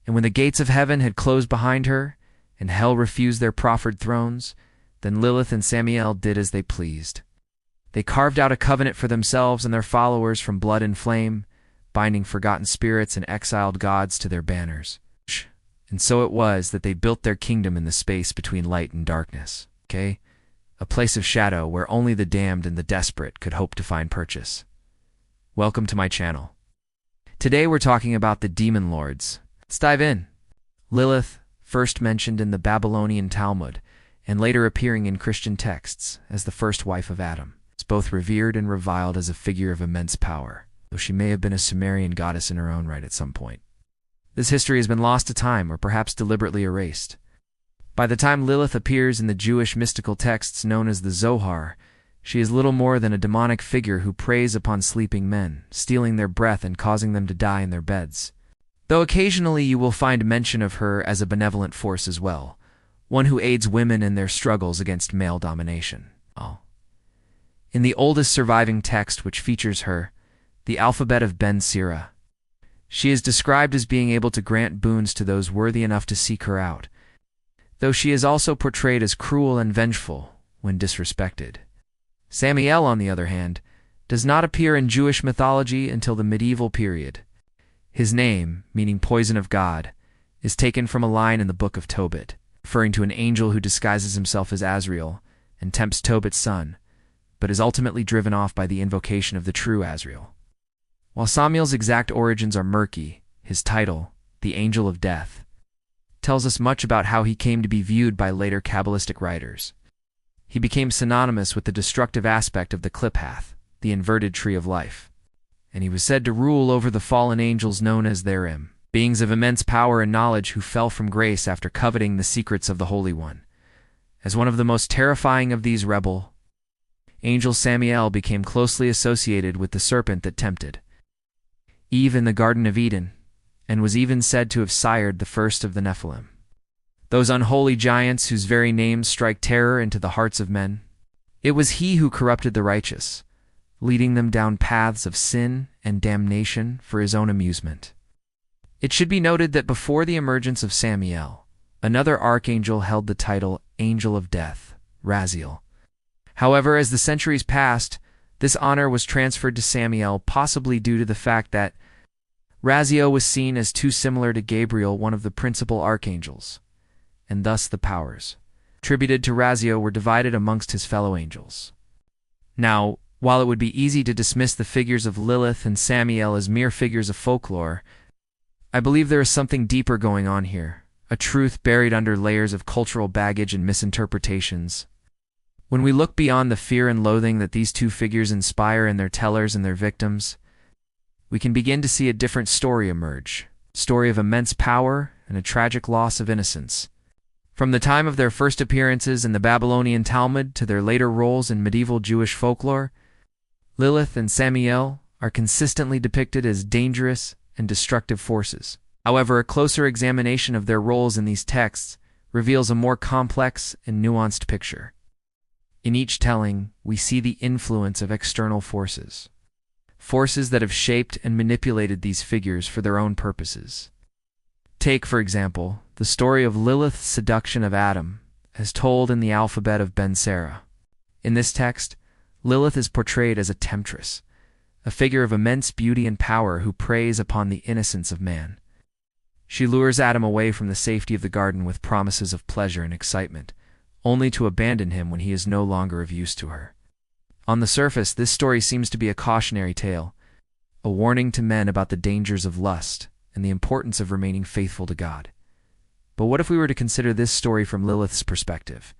And when the gates of heaven had closed behind her, and hell refused their proffered thrones, then Lilith and Samael did as they pleased. They carved out a covenant for themselves and their followers from blood and flame, binding forgotten spirits and exiled gods to their banners. And so it was that they built their kingdom in the space between light and darkness. A place of shadow where only the damned and the desperate could hope to find purchase. Welcome to my channel. Today we're talking about the demon lords. Let's dive in. Lilith, first mentioned in the Babylonian Talmud, and later appearing in Christian texts as the first wife of Adam, is both revered and reviled as a figure of immense power, though she may have been a Sumerian goddess in her own right at some point. This history has been lost to time or perhaps deliberately erased. By the time Lilith appears in the Jewish mystical texts known as the Zohar, she is little more than a demonic figure who preys upon sleeping men, stealing their breath and causing them to die in their beds. Though occasionally you will find mention of her as a benevolent force as well, one who aids women in their struggles against male domination. In the oldest surviving text which features her, the alphabet of Ben Sira, she is described as being able to grant boons to those worthy enough to seek her out, though she is also portrayed as cruel and vengeful when disrespected. Samael, on the other hand, does not appear in Jewish mythology until the medieval period. His name, meaning poison of God, is taken from a line in the Book of Tobit, referring to an angel who disguises himself as Azrael and tempts Tobit's son, but is ultimately driven off by the invocation of the true Azrael. While Samael's exact origins are murky, his title, the Angel of Death, tells us much about how he came to be viewed by later kabbalistic writers. He became synonymous with the destructive aspect of the Qliphoth, the inverted tree of life, and he was said to rule over the fallen angels known as Therim, beings of immense power and knowledge who fell from grace after coveting the secrets of the Holy One. As one of the most terrifying of these rebel angels, Samael became closely associated with the serpent that tempted Eve in the Garden of Eden, and was even said to have sired the first of the Nephilim, those unholy giants whose very names strike terror into the hearts of men. It was he who corrupted the righteous, leading them down paths of sin and damnation for his own amusement. It should be noted that before the emergence of Samael, another archangel held the title Angel of Death, Raziel. However, as the centuries passed, this honor was transferred to Samael, possibly due to the fact that Raziel was seen as too similar to Gabriel, one of the principal archangels, and thus the powers attributed to Raziel were divided amongst his fellow angels. Now, while it would be easy to dismiss the figures of Lilith and Samael as mere figures of folklore, I believe there is something deeper going on here, a truth buried under layers of cultural baggage and misinterpretations. When we look beyond the fear and loathing that these two figures inspire in their tellers and their victims, we can begin to see a different story emerge, a story of immense power and a tragic loss of innocence. From the time of their first appearances in the Babylonian Talmud to their later roles in medieval Jewish folklore, Lilith and Samael are consistently depicted as dangerous and destructive forces. However, a closer examination of their roles in these texts reveals a more complex and nuanced picture. In each telling, we see the influence of external forces that have shaped and manipulated these figures for their own purposes. Take, for example, the story of Lilith's seduction of Adam, as told in the alphabet of Ben Sira. In this text, Lilith is portrayed as a temptress, a figure of immense beauty and power who preys upon the innocence of man. She lures Adam away from the safety of the garden with promises of pleasure and excitement, only to abandon him when he is no longer of use to her. On the surface, this story seems to be a cautionary tale, a warning to men about the dangers of lust and the importance of remaining faithful to God. But what if we were to consider this story from Lilith's perspective?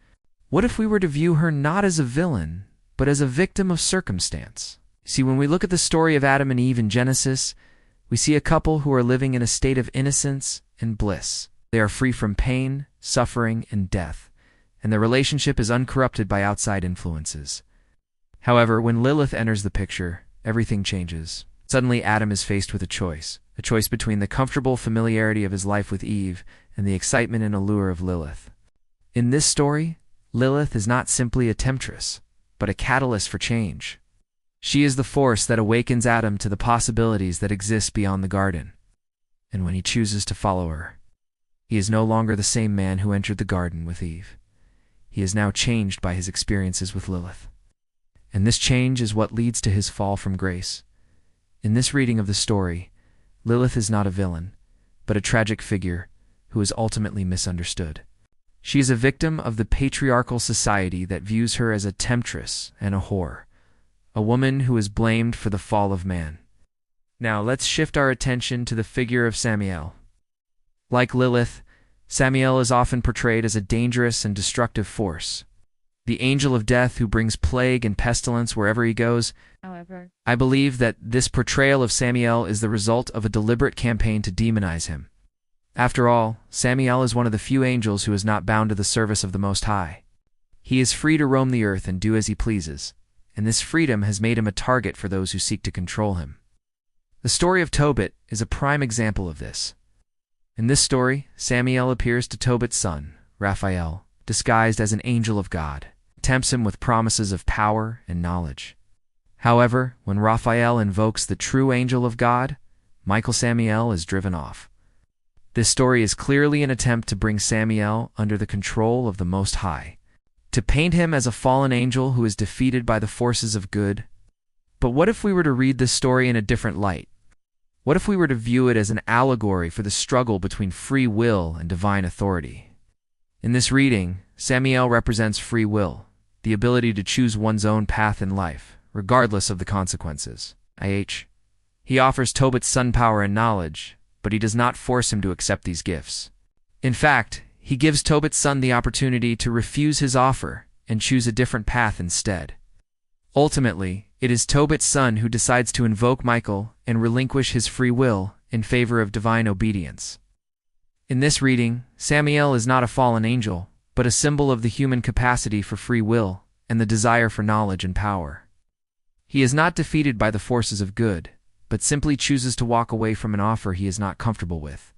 What if we were to view her not as a villain, but as a victim of circumstance? See, when we look at the story of Adam and Eve in Genesis, we see a couple who are living in a state of innocence and bliss. They are free from pain, suffering, and death, and their relationship is uncorrupted by outside influences. However, when Lilith enters the picture, everything changes. Suddenly, Adam is faced with a choice between the comfortable familiarity of his life with Eve and the excitement and allure of Lilith. In this story, Lilith is not simply a temptress, but a catalyst for change. She is the force that awakens Adam to the possibilities that exist beyond the garden. and when he chooses to follow her. He is no longer the same man who entered the garden with Eve. He is now changed by his experiences with Lilith. And this change is what leads to his fall from grace. In this reading of the story, Lilith is not a villain, but a tragic figure who is ultimately misunderstood. She is a victim of the patriarchal society that views her as a temptress and a whore, a woman who is blamed for the fall of man. Now let's shift our attention to the figure of Samael. Like Lilith, Samael is often portrayed as a dangerous and destructive force, the angel of death who brings plague and pestilence wherever he goes. However, I believe that this portrayal of Samael is the result of a deliberate campaign to demonize him. After all, Samael is one of the few angels who is not bound to the service of the Most High. He is free to roam the earth and do as he pleases, and this freedom has made him a target for those who seek to control him. The story of Tobit is a prime example of this. In this story, Samael appears to Tobit's son, Raphael, disguised as an angel of God, tempts him with promises of power and knowledge. However, when Raphael invokes the true angel of God, Samael is driven off. This story is clearly an attempt to bring Samael under the control of the Most High, to paint him as a fallen angel who is defeated by the forces of good. But what if we were to read this story in a different light? What if we were to view it as an allegory for the struggle between free will and divine authority? In this reading, Samael represents free will, the ability to choose one's own path in life, regardless of the consequences. He offers Tobit's son power and knowledge, but he does not force him to accept these gifts. In fact, he gives Tobit's son the opportunity to refuse his offer and choose a different path instead. Ultimately, it is Tobit's son who decides to invoke Michael and relinquish his free will in favor of divine obedience. In this reading, Samael is not a fallen angel, but a symbol of the human capacity for free will and the desire for knowledge and power. He is not defeated by the forces of good, but simply chooses to walk away from an offer he is not comfortable with.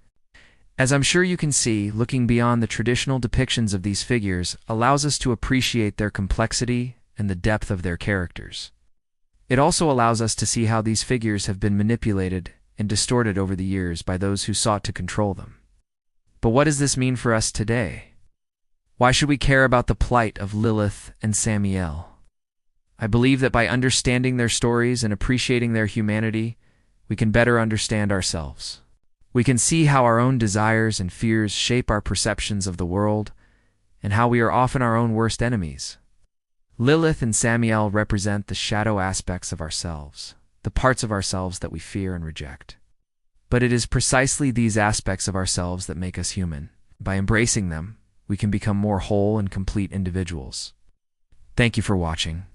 As I'm sure you can see, looking beyond the traditional depictions of these figures allows us to appreciate their complexity and the depth of their characters. It also allows us to see how these figures have been manipulated and distorted over the years by those who sought to control them. But what does this mean for us today? Why should we care about the plight of Lilith and Samael? I believe that by understanding their stories and appreciating their humanity, we can better understand ourselves. We can see how our own desires and fears shape our perceptions of the world, and how we are often our own worst enemies. Lilith and Samael represent the shadow aspects of ourselves, the parts of ourselves that we fear and reject. But it is precisely these aspects of ourselves that make us human. By embracing them, we can become more whole and complete individuals. Thank you for watching.